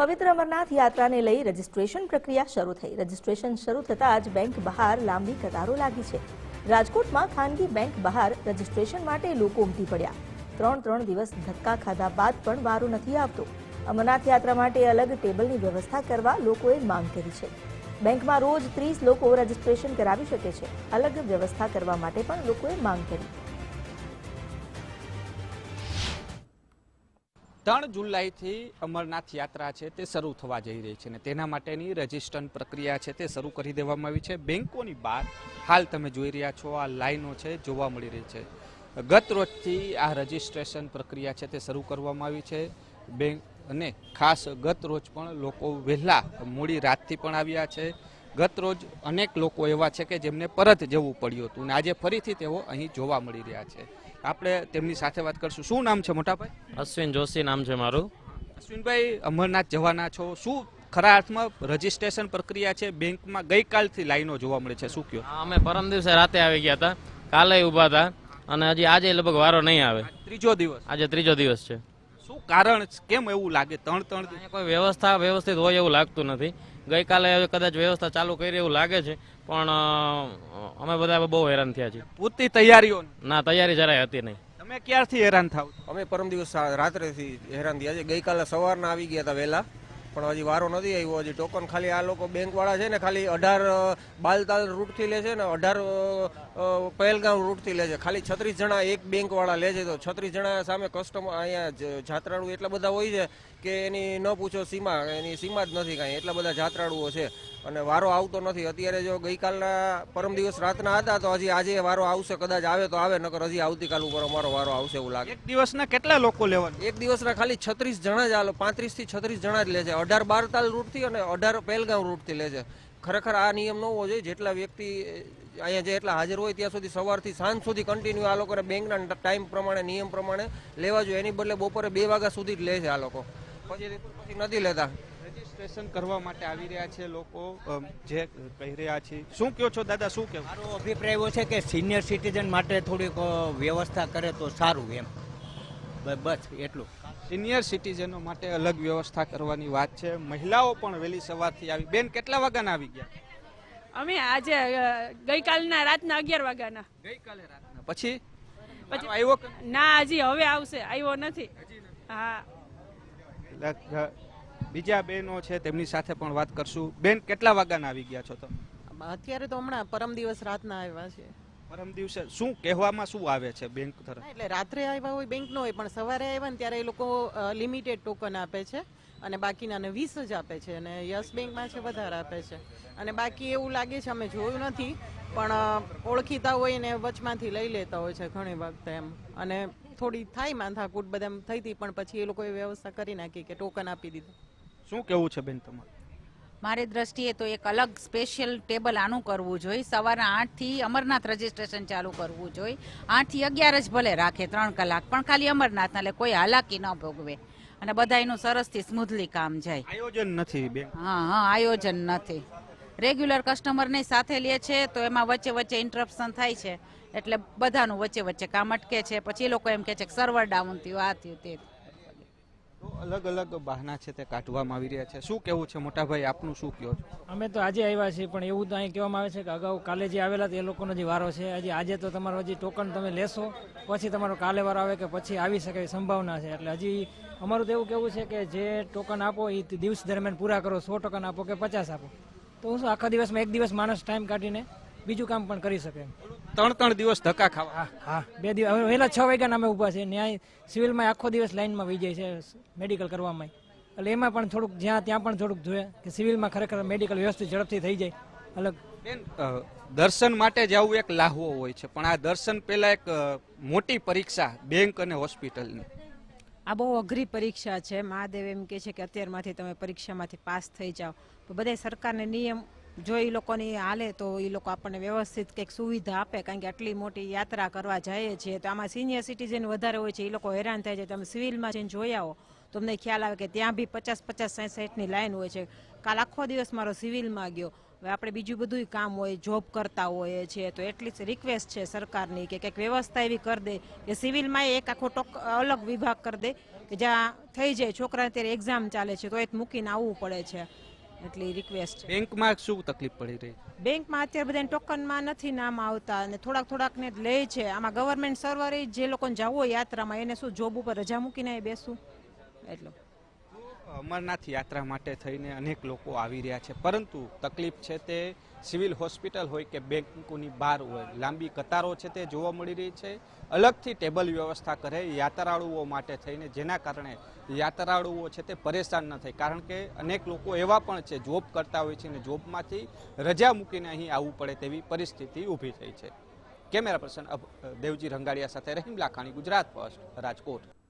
પવિત્ર અમરનાથ યાત્રાને લઈ રજીસ્ટ્રેશન પ્રક્રિયા શરૂ થઈ। રજીસ્ટ્રેશન શરૂ થતાં જ બેંક બહાર લાંબી કતારો લાગી છે। રાજકોટમાં ખાનગી બેંક બહાર રજીસ્ટ્રેશન માટે લોકો ઉમટી પડ્યા। 3 દિવસ ધક્કા ખાધા બાદ પણ વારો નથી આવતો। અમરનાથ યાત્રા માટે અલગ ટેબલની વ્યવસ્થા કરવા લોકોએ માંગ કરી છે। બેંકમાં રોજ 30 લોકો રજીસ્ટ્રેશન કરાવી શકે છે। અલગ વ્યવસ્થા કરવા માટે પણ લોકોએ માંગ કરી। 3 જુલાઈથી અમરનાથ યાત્રા છે તે શરૂ થવા જઈ રહી છે ને તેના માટેની રજીસ્ટ્રેશન પ્રક્રિયા છે તે શરૂ કરી દેવામાં આવી છે। બેંકોની બહાર હાલ તમે જોઈ રહ્યા છો આ લાઈનો છે જોવા મળી રહી છે। ગત રોજથી આ રજીસ્ટ્રેશન પ્રક્રિયા છે તે શરૂ કરવામાં આવી છે। બેંક અને ખાસ ગત રોજ પણ લોકો વહેલા મોડી રાતથી પણ આવ્યા છે। ગત રોજ અનેક લોકો એવા છે કે જેમને પરત જવું પડ્યું હતું અને આજે ફરીથી તેઓ અહીં જોવા મળી રહ્યા છે। આપણે તેમની સાથે વાત કરશું। શું નામ છે મોટા ભાઈ? અશ્વિન જોશી નામ છે મારું। અશ્વિનભાઈ, અમરનાથ જવાના છો, શું ખરા અર્થમાં રજીસ્ટ્રેશન પ્રક્રિયા છે બેંકમાં ગઈકાલથી લાઈનો જોવા મળે છે, શું કહો? અમે પરમ દિવસે રાતે આવી ગયા હતા, કાલે ઊભા હતા અને હજી આજે લગભગ વારો નહીં આવે। ત્રીજો દિવસ, આજે ત્રીજો દિવસ છે। શું કારણ, કેમ એવું લાગે? ત્રણ કોઈ વ્યવસ્થા વ્યવસ્થિત હોય એવું લાગતું નથી। ગઈકાલે કદાચ વ્યવસ્થા ચાલુ કરી એવું લાગે છે, પણ અમે બધા બહુ હેરાન થયા છીએ। પૂરતી તૈયારીઓ ના, તૈયારી જરાય હતી નહીં। તમે ક્યારથી હેરાન થાવ? અમે પરમ દિવસ રાત્રેથી હેરાન થયા છે। ગઈકાલે સવારના આવી ગયા હતા વહેલા, પણ હજી વારો નથી આવ્યો। હજી ટોકન ખાલી આ લોકો બેંકવાળા છે ને ખાલી 18 બાલતાલ રૂટથી લે છે ને 18 પહેલગામ રૂટથી લે છે। ખાલી 36 જણા એક બેંકવાળા લે છે, તો 36 જણા સામે કસ્ટમર અહીંયા જાત્રાળુ એટલા બધા હોય છે કે એની ન પૂછો સીમા, એની સીમા જ નથી કાંઈ, એટલા બધા જાત્રાળુઓ છે અને વારો આવતો નથી। અત્યારે જો ગઈકાલના પરમ દિવસ રાતના હતા તો હજી આજે વારો આવશે, કદાચ આવે તો આવે, નકર હજી આવતીકાલ ઉપર અમારો વારો આવશે એવું લાગે। એક દિવસના કેટલા લોકો લેવાના? એક દિવસના ખાલી 36 જણા જ, 35 થી 36 જણા જ લે છે। 18 બારતાલ રૂટથી અને 18 પહેલગામ રૂટથી લે છે। ખરેખર આ નિયમ ન હોવો જોઈએ। જેટલા વ્યક્તિ અહીંયા જે એટલા હાજર હોય ત્યાં સુધી સવારથી સાંજ સુધી કન્ટિન્યુ આ લોકોને બેંકના ટાઈમ પ્રમાણે નિયમ પ્રમાણે લેવા જોઈએ। એની બદલે બપોરે 2 વાગ્યા સુધી જ લે છે આ લોકો, પછી નથી લેતા। રજીસ્ટ્રેશન કરવા માટે આવી રહ્યા છે લોકો, જે કહી રહ્યા છે। શું કહો છો દાદા, શું કહેવું? મારો અભિપ્રાય એવો છે કે સિનિયર સિટીઝન માટે થોડીક વ્યવસ્થા કરે તો સારું, એમ બસ એટલું। સિનિયર સિટીઝનો માટે અલગ વ્યવસ્થા કરવાની વાત છે। મહિલાઓ પણ વહેલી સવારથી આવી। બેન, કેટલા વાગ્યાના આવી ગયા? અમે આજે ગઈકાલના રાતના 11 વાગ્યાના। ગઈકાલે રાતના પછી પછી આવ્યો કે ના? હજી હવે આવશે, આવ્યો નથી। હા, બીજા બહેનો છે તેમની સાથે પણ વાત કરશું। બેન, કેટલા વાગ્યાના આવી ગયા છો તમે? અત્યારે તો હમણાં પરમ દિવસ રાતના આવ્યા છે। પરમ દિવસે શું કહેવામાં શું આવે છે બેંક તરફ? એટલે રાત્રે આવ્યા હોય બેંક નો હોય, પણ સવારે આવ્યા ને ત્યારે એ લોકો લિમિટેડ ટોકન આપે છે અને બાકીના 20 જ આપે છે અને યસ બેંકમાં છે વધારે આપે છે। અને બાકી એવું લાગે છે, અમે જોયું નથી, પણ ઓળખીતા હોય ને વચમાંથી લઈ લેતા હોય છે ઘણી વખત એમ, અને થોડી થાય માથાકૂટ બધા થઈ હતી, પણ પછી એ લોકોએ વ્યવસ્થા કરી નાખી કે ટોકન આપી દીધું। શું કેવું છે બેન તમારું? મારી દ્રષ્ટિએ તો એક અલગ સ્પેશિયલ ટેબલ આનું કરવું જોઈએ। સવારના 8 થી અમરનાથ રજીસ્ટ્રેશન ચાલુ કરવું જોઈએ। 8 થી 11 જ ભલે રાખે, 3 કલાક, પણ ખાલી અમરનાથ, એટલે કોઈ હાલાકી ન ભોગવે અને બધાયનું સરસથી સ્મૂથલી કામ જાય। આયોજન નથી બેન? હા, આયોજન નથી। રેગ્યુલર કસ્ટમરને સાથે લે છે તો એમાં વચ્ચે વચ્ચે ઇન્ટરપ્શન થાય છે, એટલે બધાનું વચ્ચે વચ્ચે કામ અટકે છે। પછી એ લોકો એમ કહે છે કે સર્વર ડાઉન થયું, આ થયું, તે। અલગ અલગ બહાના છે તે કાઢવામાં આવી રહ્યા છે। શું કેવું છે મોટા ભાઈ, આપનું શું કહો છો? અમે તો આજે આવ્યા છીએ, પણ એવું તો અહીં કહેવામાં આવે છે કે અગાઉ કાલે જે આવેલા એ લોકોનો જે વારો છે, આજે તો તમારો હજી ટોકન તમે લેશો પછી તમારો કાલે વારો આવે કે પછી આવી શકે એવી સંભાવના છે। એટલે હજી અમારું તો એવું કહેવું છે કે જે ટોકન આપો એ દિવસ દરમિયાન પૂરા કરો। 100 ટોકન આપો કે 50 આપો, તો હું શું આખા દિવસમાં એક દિવસ માણસ ટાઈમ કાઢીને બીજું કામ પણ કરી શકે। 3 દિવસ ધક્કા ખાવા? હા, 2 દિવસ હવે વહેલા 6 વાગ્યાના અમે ઊભા છે। ન્યાય સિવિલમાં આખો દિવસ લાઈનમાં વહી જાય છે મેડિકલ કરવામાં, એટલે એમાં પણ થોડુંક ત્યાં પણ થોડુંક જોઈએ કે સિવિલમાં ખરેખર મેડિકલ વ્યવસ્થિત ઝડપથી થઈ જાય। અલગ બેન, દર્શન માટે જવું એક લાહવો હોય છે, પણ આ દર્શન પહેલા એક મોટી પરીક્ષા બેંક અને હોસ્પિટલની। આ બહુ અઘરી પરીક્ષા છે। મહાદેવ એમ કહે છે કે અત્યારમાંથી તમે પરીક્ષામાંથી પાસ થઈ જાઓ, તો બધા સરકારને નિયમ જો એ લોકોની હાલે તો એ લોકો આપણને વ્યવસ્થિત કંઈક સુવિધા આપે, કારણ કે આટલી મોટી યાત્રા કરવા જઈએ છીએ તો આમાં સિનિયર સિટીઝન વધારે હોય છે, એ લોકો હેરાન થાય છે। તમે સિવિલમાં જઈને જોઈ આવો તો તમને ખ્યાલ આવે કે ત્યાં બી 50-50, 60-60ની લાઈન હોય છે। કાલ આખો દિવસ મારો સિવિલમાં ગયો। હવે આપણે બીજું બધું કામ હોય, જોબ કરતા હોઈએ છીએ, તો એટલી જ રિક્વેસ્ટ છે સરકારની કે કંઈક વ્યવસ્થા એવી કરી દે કે સિવિલમાં એક આખો અલગ વિભાગ કરી દે કે જ્યાં થઈ જાય છોકરાને અત્યારે એક્ઝામ ચાલે છે તો એ મૂકીને આવવું પડે છે એટલી રિક્વેસ્ટ. બેંકમાં શું તકલીફ પડી રહી? બેંકમાં અત્યારે બધાને ટોકનમાં નથી નામ આવતા અને થોડાકને જ લે છે. આમાં ગવર્મેન્ટ સર્વર જે લોકોને જવું હોય યાત્રામાં એને શું જોબ ઉપર રજા મૂકીને બેસવું એટલું. અમરનાથ યાત્રા માટે થઈને અનેક લોકો આવી રહ્યા છે, પરંતુ તકલીફ છે તે સિવિલ હોસ્પિટલ હોય કે બેંકોની બહાર હોય, લાંબી કતારો છે તે જોવા મળી રહી છે. અલગથી ટેબલ વ્યવસ્થા કરે યાત્રાળુઓ માટે થઈને, જેના કારણે યાત્રાળુઓ છે તે પરેશાન ન થાય, કારણ કે અનેક લોકો એવા પણ છે જોબ કરતા હોય છે અને જોબમાંથી રજા મૂકીને અહીં આવવું પડે તેવી પરિસ્થિતિ ઊભી થઈ છે. કેમેરા પર્સન દેવજી રંગાડિયા સાથે રહીમ લાખાણી, ગુજરાત ફર્સ્ટ, રાજકોટ.